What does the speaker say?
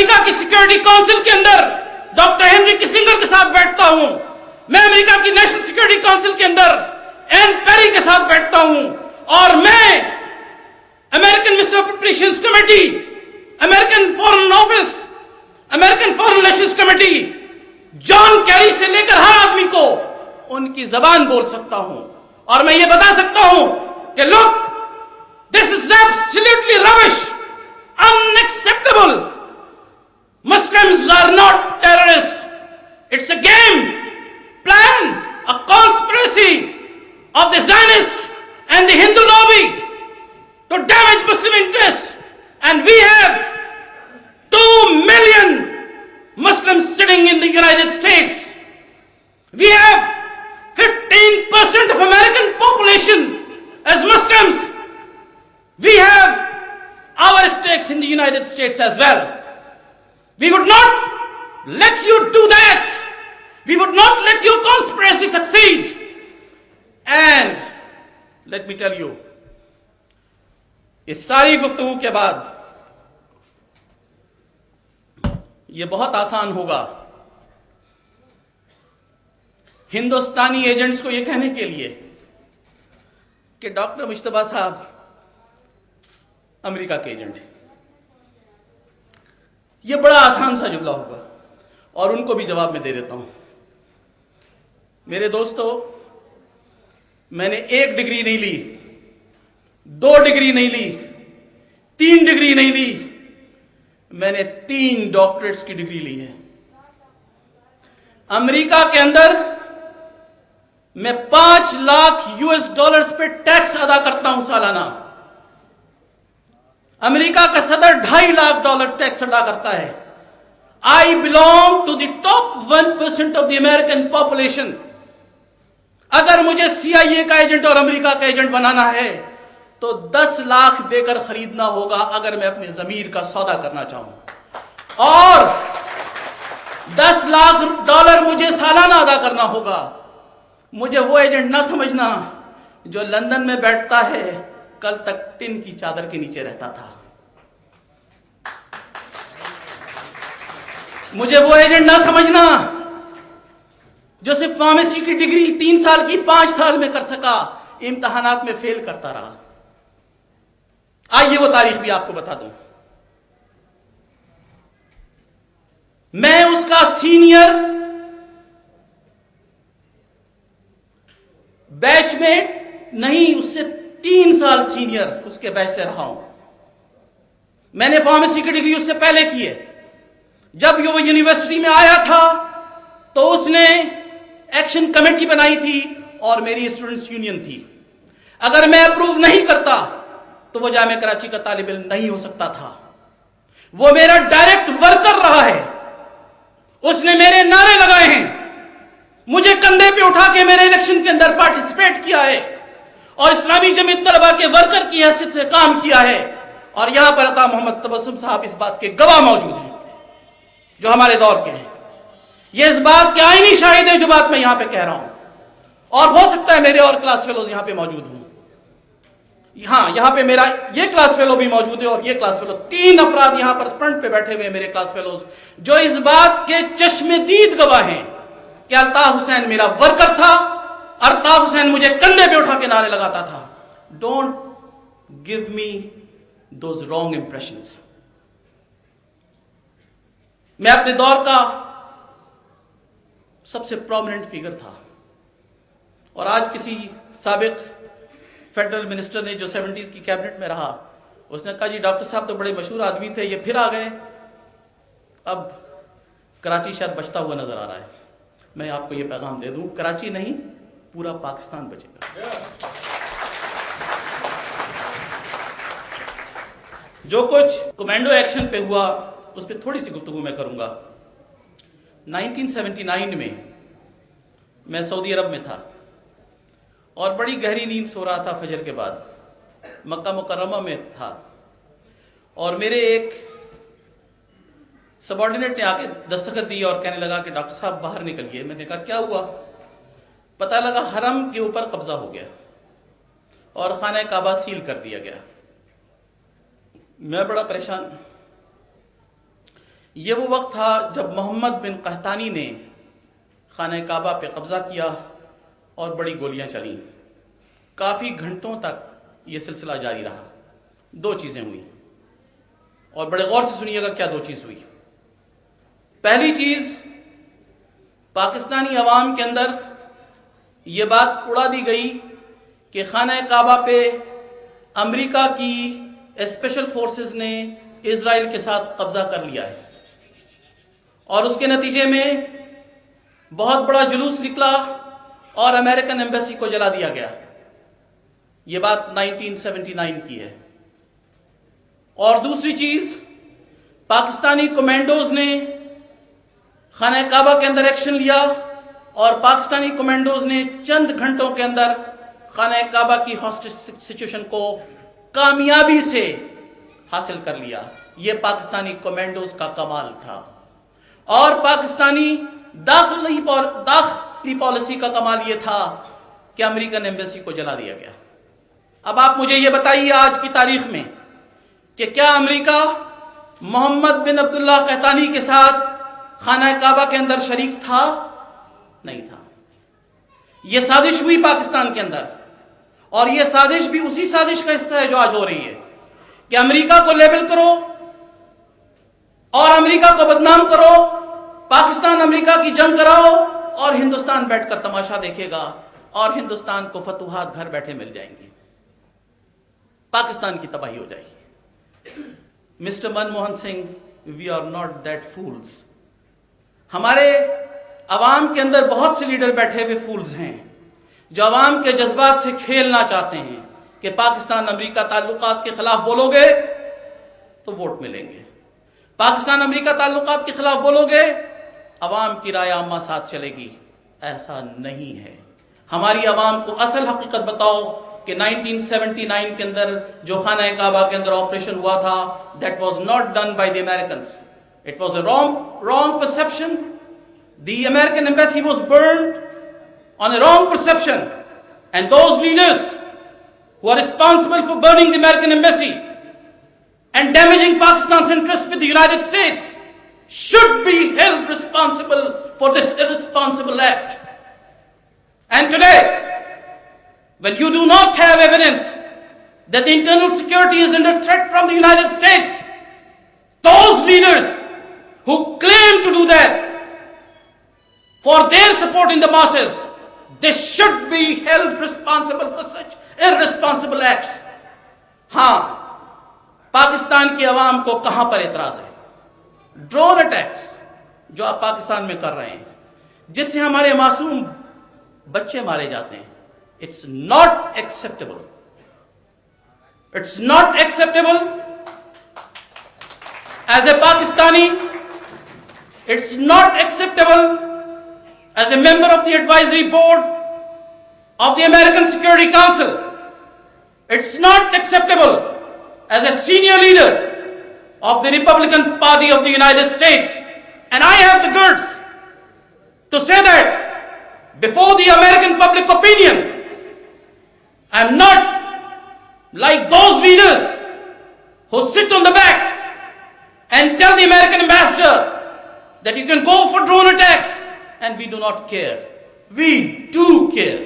امریکہ کی security council کے اندر doctor Henry کسنگر کے ساتھ بیٹھتا ہوں. میں امریکہ کی نیشنل سیکورٹی کونسل کے اندر این پیری کے ساتھ بیٹھتا ہوں. اور میں American minister of operations committee, American foreign office, American foreign relations committee, John Kerry سے لے کر ہر آدمی کو ان کی زبان بول سکتا ہوں. اور میں یہ بتا سکتا ہوں کہ look, this is absolutely rubbish, unacceptable. Muslims are not terrorists. It's a game, plan, a conspiracy of the Zionists and the Hindu lobby to damage Muslim interests. And we have 2 million Muslims sitting in the United States. We have 15% of American population as Muslims. We have our stakes in the United States as well. We would not let you do that. We would not let your conspiracy succeed. And let me tell you, اس ساری گفتگو کے بعد یہ بہت آسان ہوگا ہندوستانی agents کو یہ کہنے کے لیے کہ ڈاکٹر مجتبیٰ صاحب امریکہ کے ایجنٹ ہیں. یہ بڑا آسان سا جملہ ہوگا اور ان کو بھی جواب میں دے دیتا ہوں. میرے دوستو, میں نے 1 ڈگری نہیں لی, 2 ڈگری نہیں لی, 3 ڈگری نہیں لی, میں نے 3 ڈاکٹریٹس کی ڈگری لی ہے. امریکہ کے اندر میں 5 لاکھ $US پہ ٹیکس ادا کرتا ہوں سالانہ. امریکہ کا صدر $2.5 لاکھ ٹیکس ادا کرتا ہے. I belong to the top 1% of the American population. اگر مجھے CIA کا ایجنٹ اور امریکہ کا ایجنٹ بنانا ہے تو 10 لاکھ دے کر خریدنا ہوگا اگر میں اپنے ضمیر کا سودا کرنا چاہوں. اور $10 لاکھ مجھے سالانہ ادا کرنا ہوگا. مجھے وہ ایجنٹ نہ سمجھنا جو لندن میں بیٹھتا ہے, کل تک ٹن کی چادر کے نیچے رہتا تھا. مجھے وہ ایجنٹ نہ سمجھنا جو صرف فارمیسی کی ڈگری 3 سال کی 5 سال میں کر سکا, امتحانات میں فیل کرتا رہا. آئیے وہ تاریخ بھی آپ کو بتا دوں. میں اس کا سینئر بیچ میں نہیں, اس سے 3 سال سینئر اس کے بیچ سے رہا ہوں. میں نے فارمیسی کی ڈگری اس سے پہلے کی ہے. جب وہ یونیورسٹی میں آیا تھا تو اس نے ایکشن کمیٹی بنائی تھی اور میری اسٹوڈنٹس یونین تھی. اگر میں اپروو نہیں کرتا تو وہ جامعہ کراچی کا طالب علم نہیں ہو سکتا تھا. وہ میرا ڈائریکٹ ورکر رہا ہے. اس نے میرے نعرے لگائے ہیں, مجھے کندھے پہ اٹھا کے میرے الیکشن کے اندر پارٹیسپیٹ کیا ہے اور اسلامی جمعیت طلبہ کے ورکر کی حیثیت سے کام کیا ہے. اور یہاں پر عطا محمد تبسم صاحب اس بات کے گواہ موجود ہیں جو ہمارے دور کے ہیں. یہ اس بات کے آئینی شاہد ہے جو بات میں یہاں پہ کہہ رہا ہوں. اور ہو سکتا ہے میرے اور کلاس فیلوز یہاں پہ موجود ہوں. ہاں, یہاں پہ میرا یہ کلاس فیلو بھی موجود ہے اور یہ کلاس فیلو, 3 افراد یہاں پر فرنٹ پہ بیٹھے ہوئے ہیں میرے کلاس فیلوز جو اس بات کے چشم دید گواہ ہیں کہ الطاف حسین میرا ورکر تھا. الطاف حسین مجھے کندھے پہ اٹھا کے نعرے لگاتا تھا. Don't give me those wrong impressions. میں اپنے دور کا سب سے پرومیننٹ فگر تھا اور آج کسی سابق فیڈرل منسٹر نے جو 70s کی کیبنٹ میں رہا, اس نے کہا جی ڈاکٹر صاحب تو بڑے مشہور آدمی تھے, یہ پھر آ گئے, اب کراچی شاید بچتا ہوا نظر آ رہا ہے. میں آپ کو یہ پیغام دے دوں, کراچی نہیں پورا پاکستان بچے گا. جو کچھ کمانڈو ایکشن پہ ہوا اس پہ تھوڑی سی گفتگو میں کروں گا. 1979 میں میں سعودی عرب میں تھا اور بڑی گہری نیند سو رہا تھا. فجر کے بعد مکہ مکرمہ میں تھا اور میرے ایک سبارڈینیٹ نے آ کے دستخط دی اور کہنے لگا کہ ڈاکٹر صاحب باہر نکلیے. میں نے کہا کیا ہوا؟ پتہ لگا حرم کے اوپر قبضہ ہو گیا اور خانہ کعبہ سیل کر دیا گیا. میں بڑا پریشان. یہ وہ وقت تھا جب محمد بن قحطانی نے خانہ کعبہ پہ قبضہ کیا اور بڑی گولیاں چلیں. کافی گھنٹوں تک یہ سلسلہ جاری رہا. دو چیزیں ہوئی اور بڑے غور سے سنیے گا کیا دو چیز ہوئی. پہلی چیز، پاکستانی عوام کے اندر یہ بات اڑا دی گئی کہ خانہ کعبہ پہ امریکہ کی اسپیشل فورسز نے اسرائیل کے ساتھ قبضہ کر لیا ہے، اور اس کے نتیجے میں بہت بڑا جلوس نکلا اور امریکن ایمبیسی کو جلا دیا گیا. یہ بات 1979 کی ہے. اور دوسری چیز، پاکستانی کمانڈوز نے خانہ کعبہ کے اندر ایکشن لیا اور پاکستانی کمانڈوز نے چند گھنٹوں کے اندر خانہ کعبہ کی ہاسٹیج سچویشن کو کامیابی سے حاصل کر لیا. یہ پاکستانی کمانڈوز کا کمال تھا. اور پاکستانی داخلی پالیسی کا کمال یہ تھا کہ امریکن ایمبیسی کو جلا دیا گیا. اب آپ مجھے یہ بتائیے آج کی تاریخ میں کہ کیا امریکہ محمد بن عبداللہ قحطانی کے ساتھ خانہ کعبہ کے اندر شریک تھا؟ نہیں تھا. یہ سازش ہوئی پاکستان کے اندر، اور یہ سازش بھی اسی سازش کا حصہ ہے جو آج ہو رہی ہے کہ امریکہ کو لیبل کرو اور امریکہ کو بدنام کرو، پاکستان امریکہ کی جنگ کراؤ، اور ہندوستان بیٹھ کر تماشا دیکھے گا اور ہندوستان کو فتوحات گھر بیٹھے مل جائیں گی. پاکستان کی تباہی ہو جائے گی. Mister Manmohan Singh, we are not that fools. ہمارے عوام کے اندر بہت سے لیڈر بیٹھے ہوئے فولز ہیں جو عوام کے جذبات سے کھیلنا چاہتے ہیں کہ پاکستان امریکہ تعلقات کے خلاف بولو گے تو ووٹ ملیں گے، پاکستان امریکہ تعلقات کے خلاف بولو گے عوام کی رائے عامہ ساتھ چلے گی. ایسا نہیں ہے. ہماری عوام کو اصل حقیقت بتاؤ کہ 1979 کے اندر جو خانہ کعبہ کے اندر آپریشن ہوا تھا, that was not done by the Americans. It was a wrong perception. The American embassy was burned on a wrong perception. And those leaders who are responsible for burning the American embassy and damaging Pakistan's interest with the United States should be held responsible for this irresponsible act. And today, when you do not have evidence that the internal security is under threat from the United States, those leaders who claim to do that for their support in the masses, they should be held responsible for such irresponsible acts. ہاں, پاکستان کی عوام کو کہاں پر اعتراض ہے؟ Drone attacks جو آپ پاکستان میں کر رہے ہیں, جس سے ہمارے معصوم بچے مارے جاتے ہیں, it's not acceptable. It's not acceptable. As a Pakistani, it's not acceptable as a member of the advisory board of the American Security Council. It's not acceptable as a senior leader of the Republican Party of the United States. And I have the guts to say that before the American public opinion. I'm not like those leaders who sit on the back and tell the American ambassador that you can go for drone attacks, and we do not care. We do care.